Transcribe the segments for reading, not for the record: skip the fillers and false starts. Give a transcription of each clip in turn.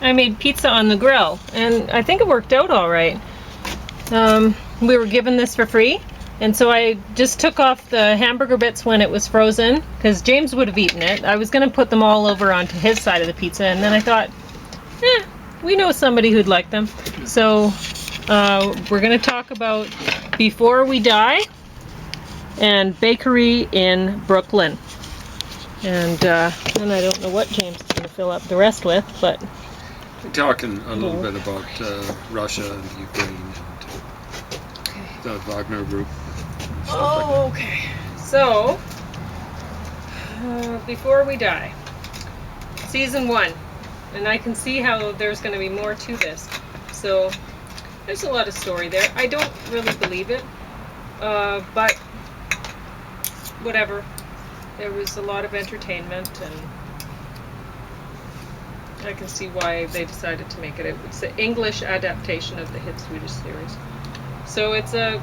I made pizza on the grill, and I think it worked out all right. We were given this for free, and so I just took off the hamburger bits when it was frozen, because James would have eaten it. I was going to put them all over onto his side of the pizza, and then I thought, we know somebody who'd like them. So we're going to talk about Before We Die and Bakery in Brooklyn. And then I don't know what James is going to fill up the rest with, but... We're talking a little bit about Russia and Ukraine and the Wagner Group. Oh, okay. So, Before We Die, Season 1. And I can see how there's going to be more to this. So, there's a lot of story there. I don't really believe it, but whatever. There was a lot of entertainment, and I can see why they decided to make it. It's an English adaptation of the hit Swedish series. So it's a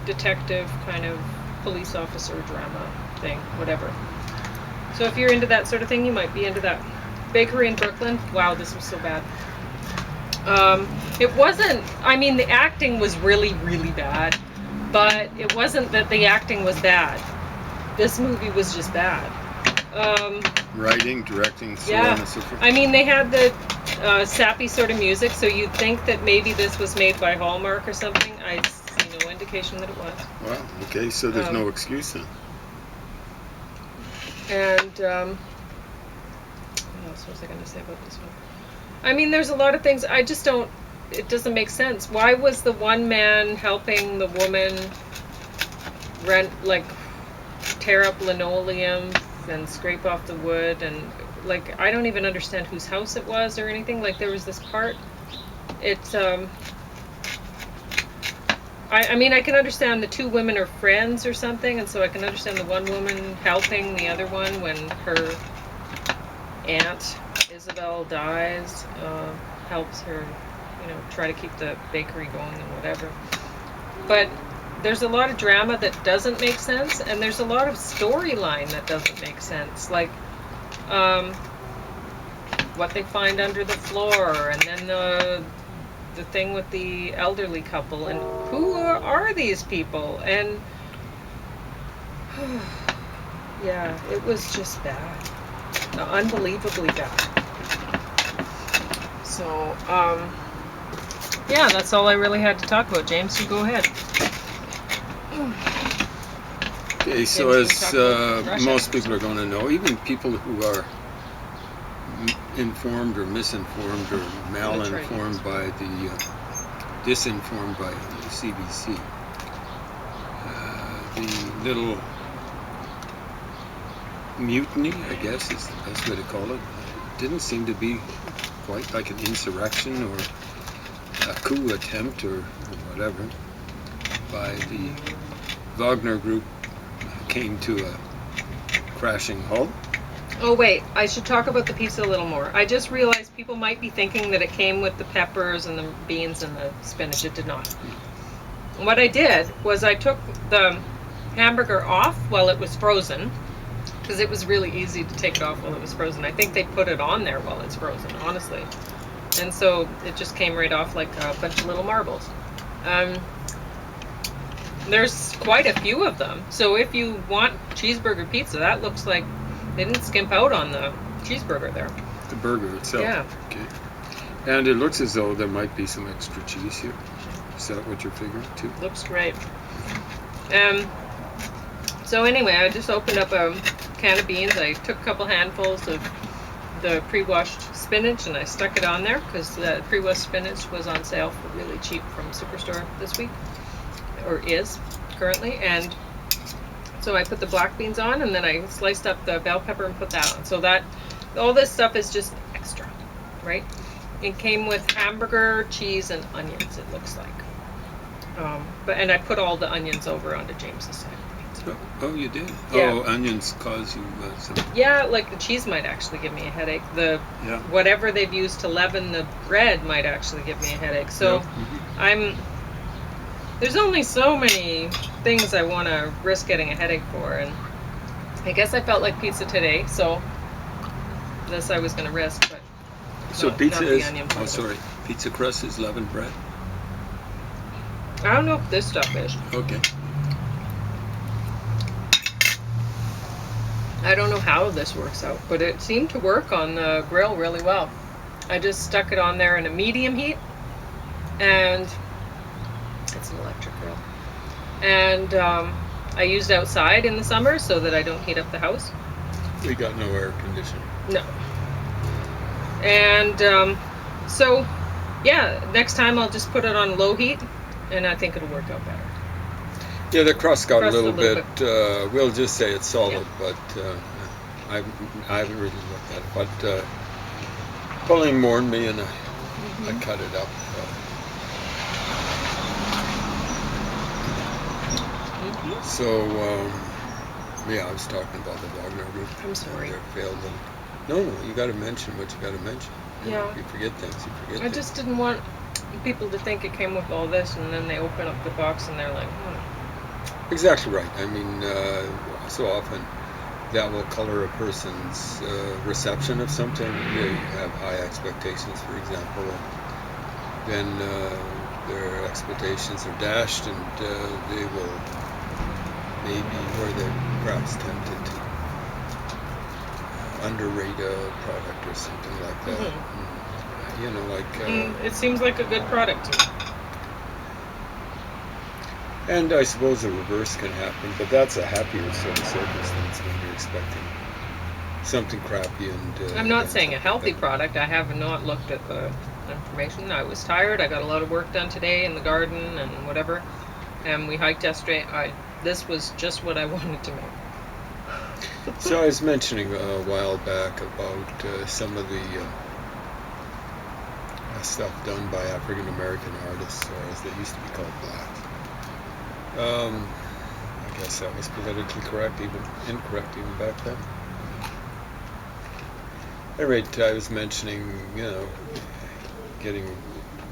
detective kind of police officer drama thing, whatever. So if you're into that sort of thing, you might be into that. Bakery in Brooklyn. Wow, this was so bad. It wasn't, I mean, the acting was really, really bad, but it wasn't that the acting was bad. This movie was just bad. Writing, directing, so on and so forth. I mean, they had the sappy sort of music, so you'd think that maybe this was made by Hallmark or something. I see no indication that it was. Wow, okay, so there's no excuse then. And, what else was I going to say about this one? I mean, there's a lot of things, I just don't, it doesn't make sense. Why was the one man helping the woman tear up linoleum and scrape off the wood, and I don't even understand whose house it was or anything. There was this part, I mean, I can understand the two women are friends or something, and so I can understand the one woman helping the other one when her aunt Isabel dies, helps her, try to keep the bakery going and whatever. But there's a lot of drama that doesn't make sense, and there's a lot of storyline that doesn't make sense. What they find under the floor, and then the thing with the elderly couple, and who are these people? And yeah, it was just bad. Unbelievably bad. So, yeah, that's all I really had to talk about. James, you go ahead. Okay, so as most people are going to know, even people who are informed or misinformed or malinformed by the disinformed by the CBC, the little mutiny, I guess is the best way to call it, didn't seem to be quite like an insurrection or a coup attempt or whatever by the Wagner Group. Came to a crashing halt. Oh wait, I should talk about the pizza a little more. I just realized people might be thinking that it came with the peppers and the beans and the spinach. It did not. What I did was I took the hamburger off while it was frozen, because it was really easy to take it off while it was frozen. I think they put it on there while it's frozen, honestly. And so it just came right off like a bunch of little marbles. There's quite a few of them. So if you want cheeseburger pizza, that looks like they didn't skimp out on the cheeseburger there. The burger itself. Yeah. Okay. And it looks as though there might be some extra cheese here. Is that what you're figuring too? Looks great. So anyway, I just opened up a can of beans. I took a couple handfuls of the pre-washed spinach and I stuck it on there because the pre-washed spinach was on sale for really cheap from Superstore this week. Or is currently, and so I put the black beans on, and then I sliced up the bell pepper and put that on. So that all this stuff is just extra, right? It came with hamburger, cheese, and onions. It looks like, and I put all the onions over onto James's side. Oh, you did? Yeah. Oh, onions cause you some... Yeah, like the cheese might actually give me a headache. Whatever they've used to leaven the bread might actually give me a headache. So there's only so many things I want to risk getting a headache for, and I guess I felt like pizza today, so this I was going to risk, but So not pizza the is, onion part oh of it. sorry, pizza crust is leavened bread? I don't know if this stuff is. Okay. I don't know how this works out, but it seemed to work on the grill really well. I just stuck it on there in a medium heat, and it's an electric grill. And I used outside in the summer so that I don't heat up the house. We got no air conditioning. No. And so, yeah, next time I'll just put it on low heat, and I think it'll work out better. Yeah, the crust got Crust a little bit, we'll just say it's solid, Yeah. but I haven't really looked at it. But Pauline warned me, and I cut it up. So, yeah, I was talking about the Wagner group. I'm sorry. Their failed. No, you got to mention what you got to mention. Yeah. You forget things. You forget I things. just didn't want people to think it came with all this, and then they open up the box and they're like, Exactly right. I mean, so often that will color a person's reception of something. You have high expectations, for example, and then their expectations are dashed, and they will maybe, or they're perhaps tempted to underrate a product or something like that. You know, like... it seems like a good product to me. And I suppose the reverse can happen, but that's a happier sort of circumstance when you're expecting something crappy and... I'm not saying a healthy product. I have not looked at the information. I was tired. I got a lot of work done today in the garden and whatever. And we hiked yesterday. This was just what I wanted to make. So I was mentioning a while back about some of the stuff done by African American artists, or as they used to be called, blacks. I guess that was politically correct, even incorrect even back then. At any rate, I was mentioning, you know,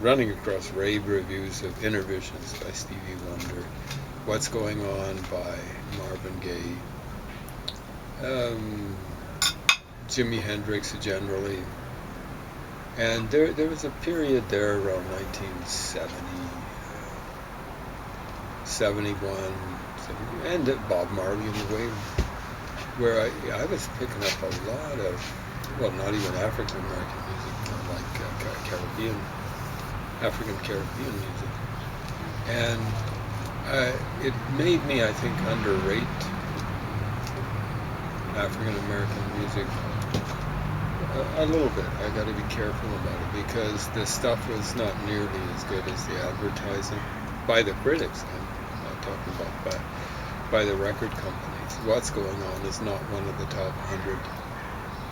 running across rave reviews of Inner Visions by Stevie Wonder, What's Going On by Marvin Gaye, Jimi Hendrix generally, and there was a period there around 1970, 71, and Bob Marley in a way, where I was picking up a lot of, well, not even African American music, like Caribbean, African Caribbean music, and it made me, I think, underrate African American music a little bit. I got to be careful about it because the stuff was not nearly as good as the advertising by the critics. I'm not talking about by the record companies. What's Going On is not one of the top 100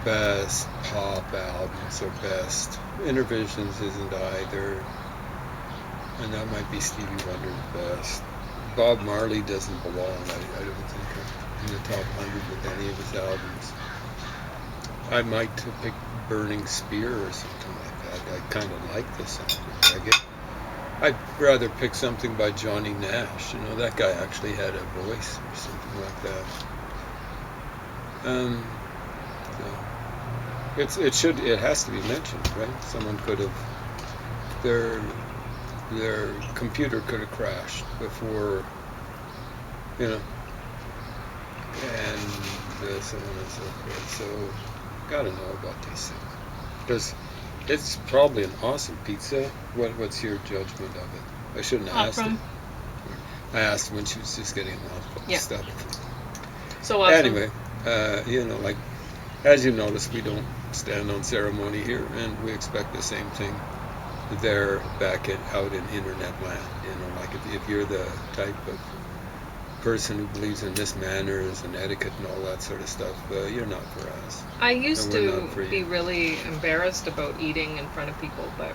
best pop albums or best. Inner Visions isn't either, and that might be Stevie Wonder's best. Bob Marley doesn't belong, I don't think, in the top 100 with any of his albums. I might pick Burning Spear or something like that. I kind of like the sound of reggae. I'd rather pick something by Johnny Nash. You know, that guy actually had a voice or something like that. So it has to be mentioned, right? Someone could have, their computer could have crashed before, you know, and so on and so forth. So, gotta know about these things. Because it's probably an awesome pizza. What's your judgment of it? I shouldn't have asked it. I asked when she was just getting a mouthful of stuff. So awesome. Anyway, you know, like, as you notice, we don't stand on ceremony here, and we expect the same thing there out in internet land. You know, like if you're the type of person who believes in mismanners and etiquette and all that sort of stuff, you're not for us. I used to be really embarrassed about eating in front of people, but...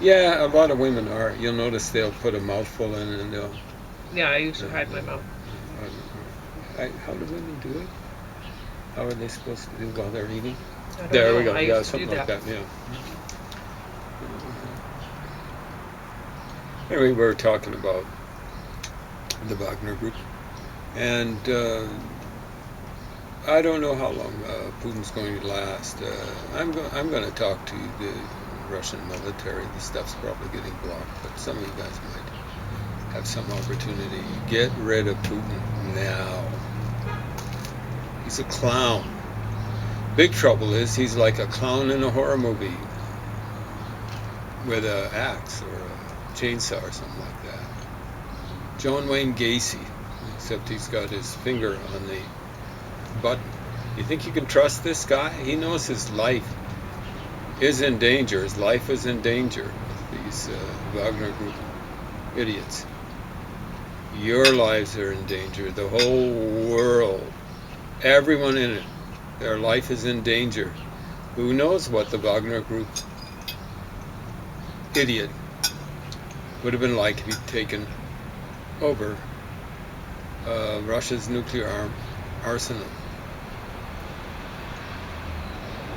Yeah, a lot of women are. You'll notice they'll put a mouthful in and they'll... Yeah, I used to hide my mouth. How do women do it? How are they supposed to do while they're eating? There we go. I Yeah, used to something do like that. that, yeah. Anyway, we were talking about the Wagner group, and I don't know how long Putin's going to last. I'm going to talk to the Russian military. The stuff's probably getting blocked, but some of you guys might have some opportunity. Get rid of Putin now. He's a clown. Big trouble is he's like a clown in a horror movie with an axe or a chainsaw or something like that. John Wayne Gacy, except he's got his finger on the button. You think you can trust this guy? He knows his life is in danger. His life is in danger with these Wagner Group idiots. Your lives are in danger. The whole world, everyone in it, their life is in danger. Who knows what the Wagner Group idiot would have been like if he'd taken over Russia's nuclear arsenal.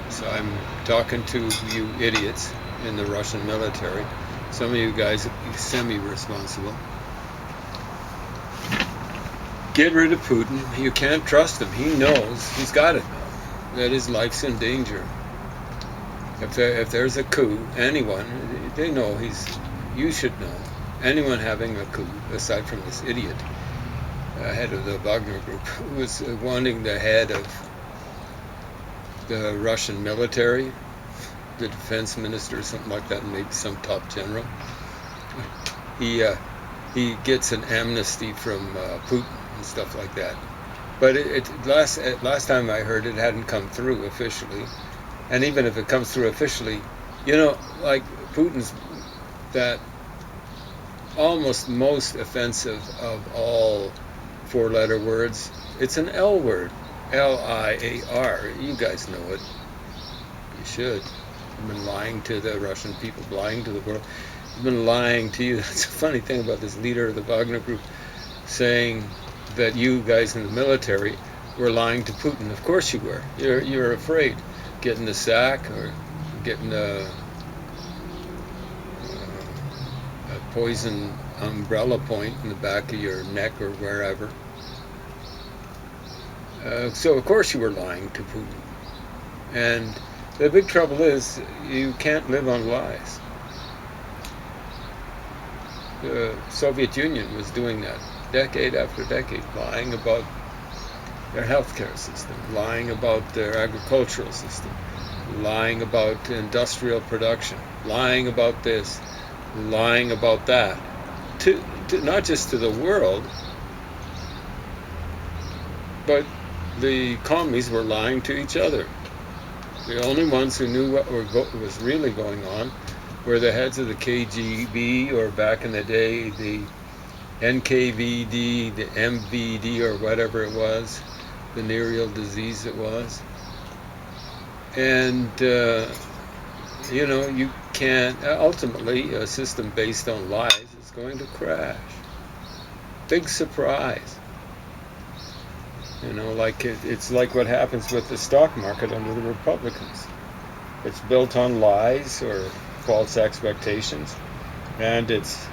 So I'm talking to you idiots in the Russian military. Some of you guys are semi-responsible. Get rid of Putin. You can't trust him. He knows, he's got it now, that his life's in danger. If there's a coup, anyone, they know you should know, anyone having a coup, aside from this idiot, head of the Wagner Group, who was wanting the head of the Russian military, the defense minister or something like that, and maybe some top general. He gets an amnesty from Putin and stuff like that. But last time I heard, it hadn't come through officially. And even if it comes through officially, like Putin's that almost most offensive of all four-letter words, it's an L word. L-I-A-R. You guys know it. You should. I've been lying to the Russian people, lying to the world. I've been lying to you. That's a funny thing about this leader of the Wagner Group saying that you guys in the military were lying to Putin. Of course you were. You're afraid. Getting the sack or getting a poison umbrella point in the back of your neck or wherever. So of course you were lying to Putin. And the big trouble is you can't live on lies. The Soviet Union was doing that decade after decade, lying about their healthcare system, lying about their agricultural system, lying about industrial production, lying about this, lying about that, to not just to the world, but the commies were lying to each other. The only ones who knew what was really going on were the heads of the KGB, or back in the day, the NKVD, the MVD, or whatever it was, venereal disease it was. And, you can't, ultimately, a system based on lies is going to crash. Big surprise. It's like what happens with the stock market under the Republicans. It's built on lies or false expectations, and it's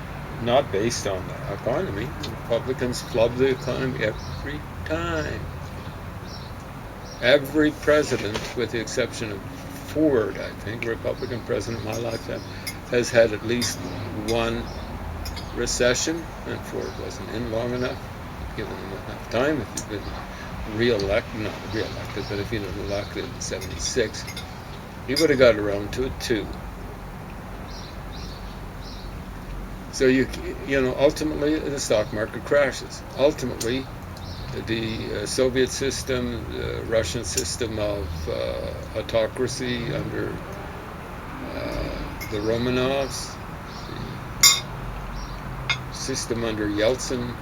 not based on the economy. The Republicans flub the economy every time. Every president, with the exception of Ford, I think, Republican president in my lifetime, has had at least one recession, and Ford wasn't in long enough, given him enough time. If he'd been not re-elected, but if he'd been elected in 76, he would have got around to it too. So ultimately the stock market crashes. Ultimately, the Soviet system, the Russian system of autocracy under the Romanovs, the system under Yeltsin,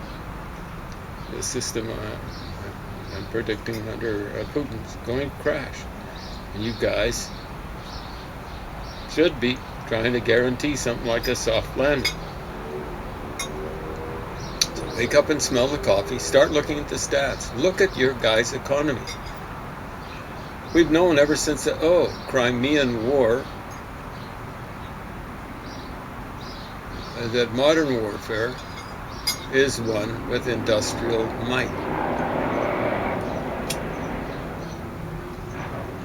the system I'm predicting under Putin is going to crash. And you guys should be trying to guarantee something like a soft landing. So wake up and smell the coffee. Start looking at the stats. Look at your guys' economy. We've known ever since the Crimean War that modern warfare is one with industrial might.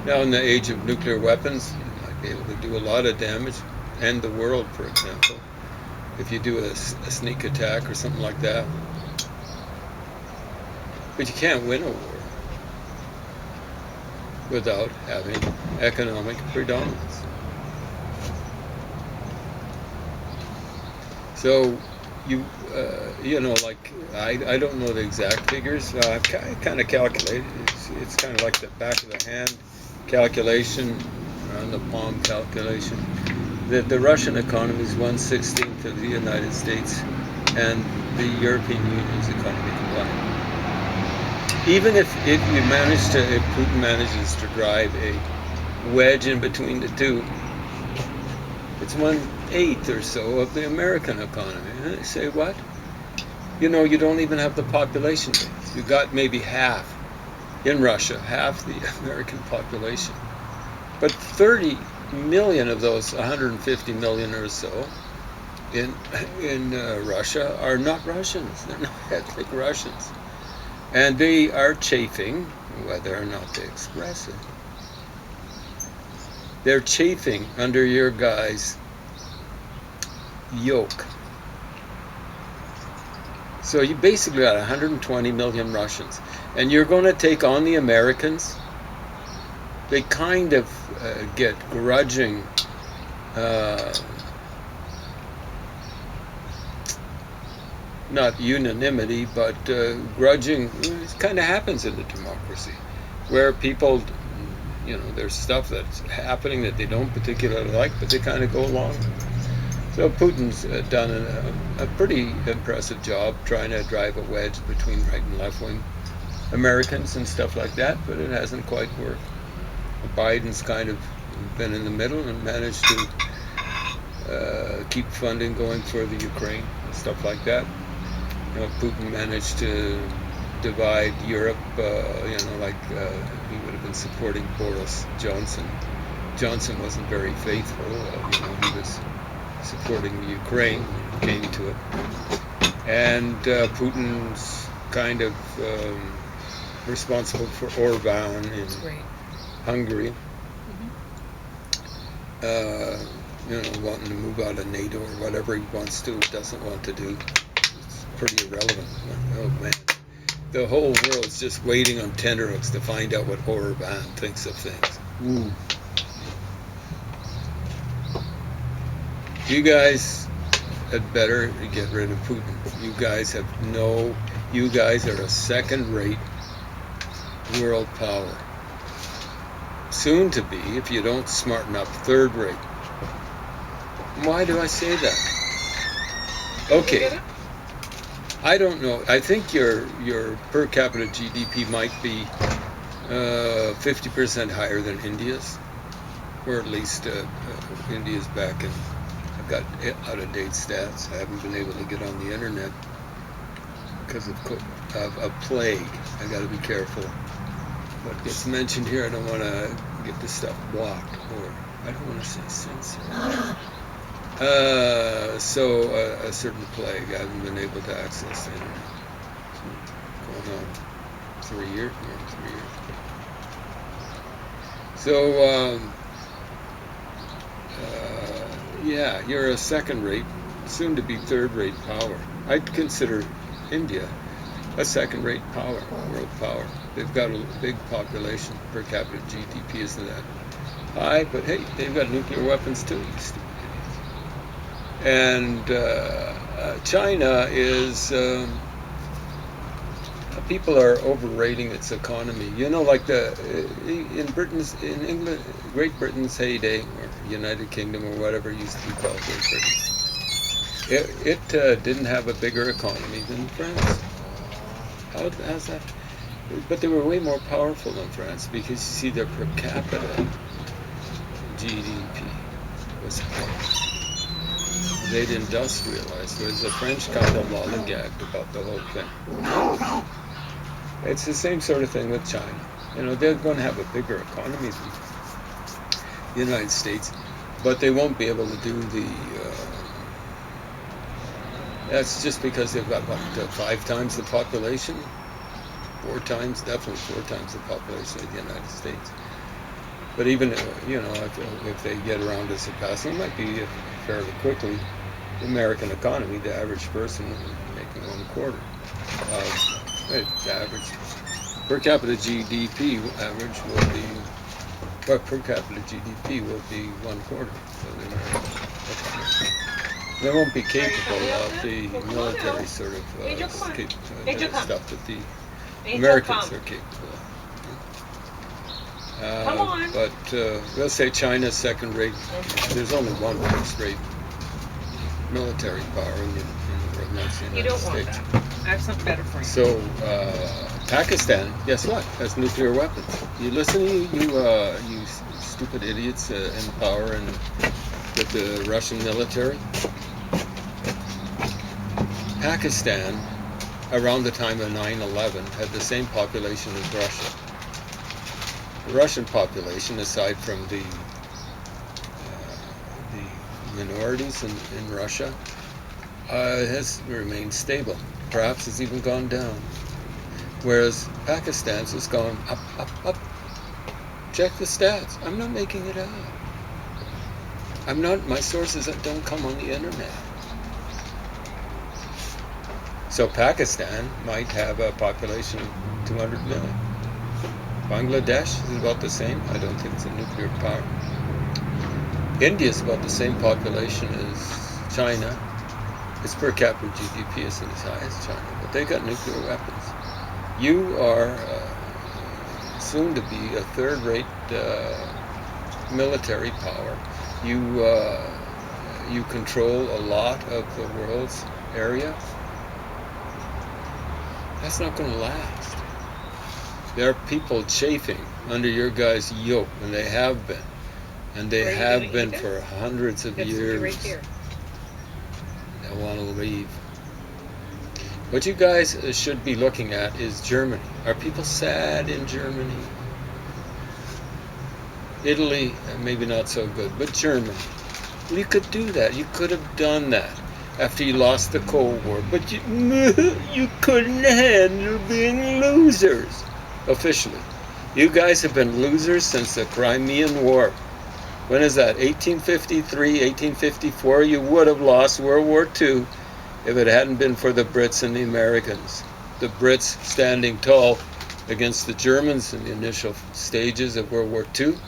Now, in the age of nuclear weapons, you might be able to do a lot of damage, end the world, for example, if you do a sneak attack or something like that. But you can't win a war without having economic predominance. So you know, like I don't know the exact figures. I kind of calculate. It's kind of like the back of the hand calculation, on the palm calculation. The Russian economy is 1/16 of the United States and the European Union's economy combined. Even if Putin manages to drive a wedge in between the two, it's 1/8 or so of the American economy. And they say, what? You know, you don't even have the population base. You got maybe half in Russia, half the American population. But 30 million of those 150 million or so in Russia are not Russians. They're not ethnic Russians. And they are chafing, whether or not they express it. They're chafing under your guys' yoke. So you basically got 120 million Russians. And you're going to take on the Americans. They kind of get grudging not unanimity, but grudging. It kind of happens in a democracy, where people, you know, there's stuff that's happening that they don't particularly like, but they kind of go along. So Putin's done a pretty impressive job trying to drive a wedge between right and left wing Americans and stuff like that, but it hasn't quite worked. Biden's kind of been in the middle and managed to keep funding going for the Ukraine and stuff like that. You know, Putin managed to divide Europe, you know, like he would have been supporting Boris Johnson. Johnson wasn't very faithful, you know, he was supporting the Ukraine when it came to it. And Putin's kind of responsible for Orban in Hungary. You know, wanting to move out of NATO or whatever he wants to, doesn't want to do. It's pretty irrelevant. Oh man, the whole world's just waiting on tenterhooks to find out what Orban thinks of things. You guys had better get rid of Putin. You guys are a second-rate world power. Soon to be, if you don't smarten up, third-rate. Why do I say that? Okay, I don't know. I think your per capita GDP might be 50% higher than India's, or at least India's back in. I've got out-of-date stats. I haven't been able to get on the internet because of a plague. I got to be careful what gets mentioned here. I don't want to get this stuff blocked, or I don't want to say censored. So a certain plague, I haven't been able to access the internet. Going on 3 years, more than 3 years. So yeah, you're a second-rate, soon-to-be third-rate power. I'd consider India a second-rate power, world power. They've got a big population. Per capita GDP isn't that high, but hey, they've got nuclear weapons too, you stupid idiots. And China is, people are overrating its economy. You know, like in England, Great Britain's heyday, or United Kingdom, or whatever it used to be called, Great Britain, it didn't have a bigger economy than France. How's that? But they were way more powerful than France, because you see their per capita GDP was high. They'd industrialized, whereas the French kind of lollygagged about the whole thing. It's the same sort of thing with China. You know, they're going to have a bigger economy than the United States, but they won't be able to do the. That's just because they've got 5 times the population, 4 times, definitely 4 times the population of the United States. But even if they get around to surpassing, it might be fairly quickly. The American economy, the average person making 1/4 of the average per capita GDP average will be, but per capita GDP will be 1/4 of the American economy. They won't be capable of the military sort of stuff that the Americans are capable of. But we'll say China's second rate. There's only one first-rate military power in the world, and that's the United States. Want that. That's not better for you. So Pakistan, guess what? Has nuclear weapons. You listen, you stupid idiots in power and with the Russian military. Pakistan, around the time of 9/11, had the same population as Russia. The Russian population, aside from the minorities in Russia, has remained stable. Perhaps it's even gone down. Whereas Pakistan's has gone up, up, up. Check the stats. I'm not making it up. My sources don't come on the internet. So Pakistan might have a population of 200 million. Bangladesh is about the same. I don't think it's a nuclear power. India is about the same population as China. Its per capita GDP isn't as high as China, but they got nuclear weapons. You are soon to be a third-rate military power. You control a lot of the world's area. That's not going to last. There are people chafing under your guys' yoke, and they have been. And they have been for hundreds of years. Right here. They want to leave. What you guys should be looking at is Germany. Are people sad in Germany? Italy, maybe not so good, but Germany. Well, you could do that. You could have done that after you lost the Cold War, but you couldn't handle being losers. Officially, you guys have been losers since the Crimean War. When is that? 1853, 1854. You would have lost World War II if it hadn't been for the Brits and the Americans. The Brits standing tall against the Germans in the initial stages of World War II,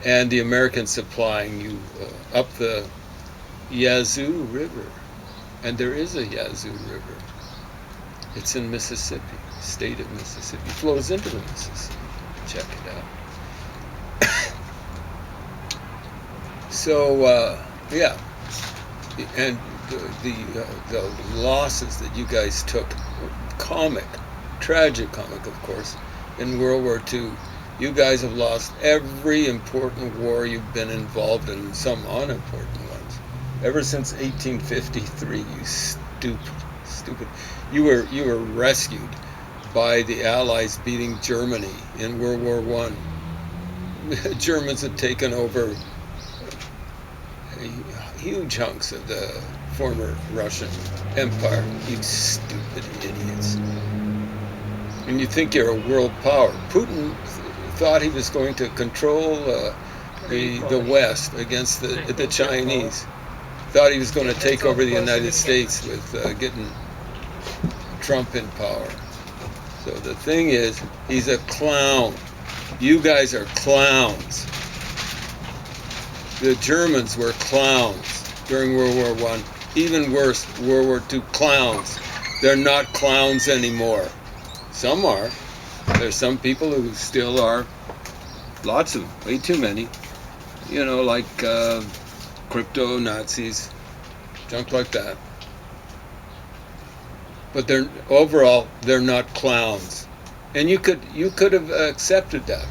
and the Americans supplying you up the Yazoo River. And there is a Yazoo River. It's in Mississippi, state of Mississippi. Flows into the Mississippi. Check it out. So, yeah. And the losses that you guys took, tragic comic, of course, in World War II. You guys have lost every important war you've been involved in, some unimportant ones. Ever since 1853, you stupid. You were rescued by the Allies beating Germany in World War I. The Germans had taken over huge hunks of the former Russian Empire. You stupid idiots. And you think you're a world power. Putin thought he was going to control the West against the Chinese. Thought he was going to take over the United States with getting Trump in power. So the thing is, he's a clown. You guys are clowns. The Germans were clowns during World War I. Even worse, World War II, clowns. They're not clowns anymore. Some are. There's some people who still are. Lots of them. Way too many. You know, like crypto Nazis, junk like that. But overall they're not clowns. And you could have accepted that.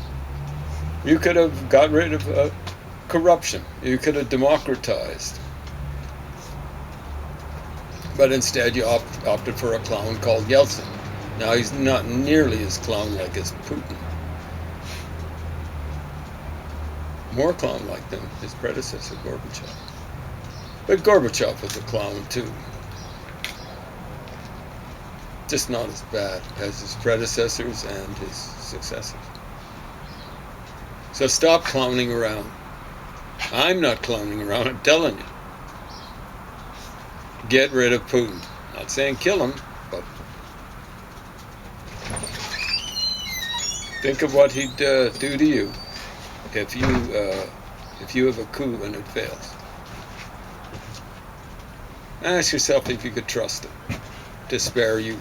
You could have got rid of corruption. You could have democratized. But instead you opted for a clown called Yeltsin. Now he's not nearly as clown-like as Putin. More clown-like than his predecessor, Gorbachev. But Gorbachev was a clown too. Just not as bad as his predecessors and his successors. So stop clowning around. I'm not clowning around, I'm telling you. Get rid of Putin. Not saying kill him, but think of what he'd do to you if you have a coup and it fails. Ask yourself if you could trust him to spare you.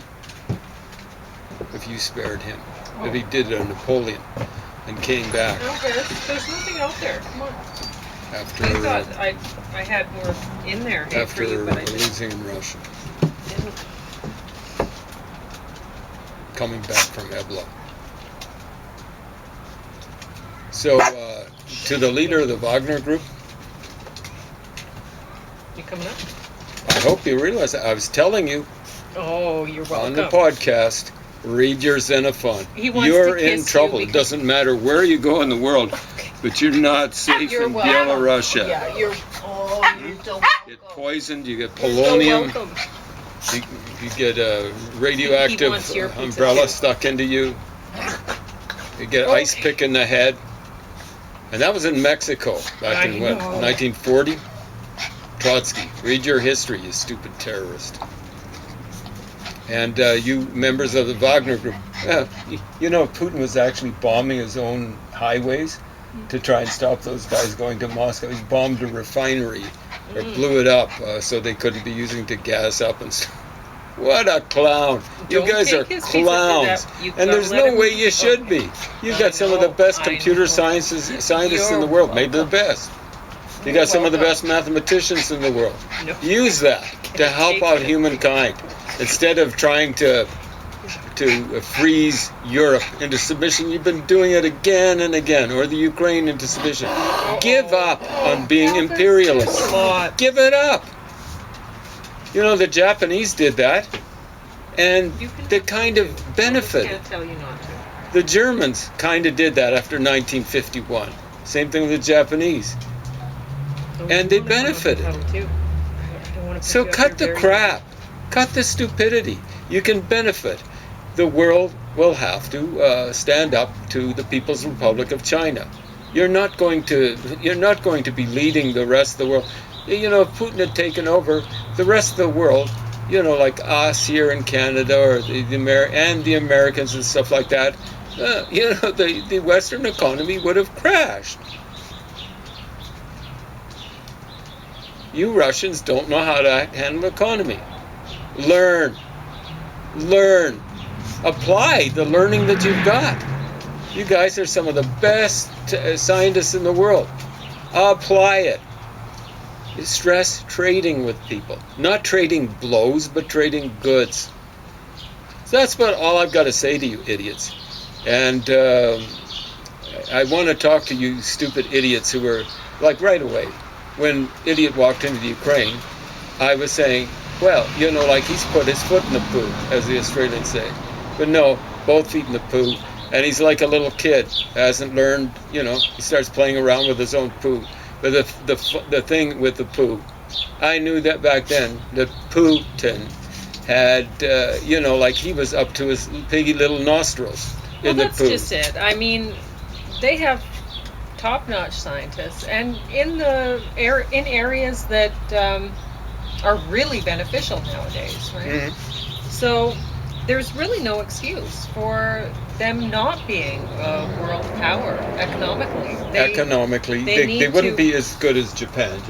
If you spared him, if he did a Napoleon and came back No, there's nothing out there. Come on. after I thought I had more in there hate for after you, but I just losing in Russia, didn't. coming back from Ebola. So, to the leader of the Wagner Group, You coming up? I hope you realize that. I was telling you Oh, you're welcome. on the podcast, read your Xenophon. He wants You're to kiss in you trouble. It because- doesn't matter where you go in the world, but you're not safe You're in welcome. Belarusia. Yeah, you're so You get welcome. poisoned, you get You're so polonium, welcome. you get a radioactive wants your pizza umbrella too. stuck into you. You get ice Okay. pick in the head. And that was in Mexico back in what, know. 1940? Trotsky, read your history, you stupid terrorist. And you members of the Wagner Group, you know Putin was actually bombing his own highways to try and stop those guys going to Moscow. He bombed a refinery or blew it up so they couldn't be using to gas up and stuff. What a clown. You Don't guys take are his pizza for clowns. that. You And gotta there's let no him- way you should be. You've got some of the best I computer know. scientists in You're the world, maybe the welcome. best. You You're got some of the welcome. best mathematicians in the world. No. Use that to help Take out it. humankind instead of trying to freeze Europe into submission. You've been doing it again and again, or the Ukraine into submission. Give up on being Well, that's imperialist. just a lot. Give it up. You know, the Japanese did that, and You can they have kind to. of I just benefited. can't tell you not to. The Germans kind of did that after 1951. Same thing with the Japanese. Don't And you they wanna come up benefited. and tell too? I don't wanna put So you out cut there the very- crap. Cut the stupidity. You can benefit. The world will have to stand up to the People's Republic of China. You're not going to be leading the rest of the world. You know, if Putin had taken over, the rest of the world, you know, like us here in Canada or the Americans and stuff like that, you know, the Western economy would have crashed. You Russians don't know how to handle the economy. Learn. Apply the learning that you've got. You guys are some of the best scientists in the world. Apply it. Stress trading with people. Not trading blows, but trading goods. So that's about all I've got to say to you idiots. And I want to talk to you stupid idiots who were, like right away, when idiot walked into the Ukraine, I was saying, well, you know, like he's put his foot in the poo, as the Australians say. But no, both feet in the poo. And he's like a little kid, hasn't learned, you know, he starts playing around with his own poo. But the thing with the poo, I knew that back then, that Putin had, you know, like he was up to his piggy little nostrils in the Well, that's poo. just it. I mean, they have top-notch scientists, and in areas that are really beneficial nowadays, right? Mhm. So there's really no excuse for them not being a world power economically. Economically, they they need wouldn't to- be as good as Japan.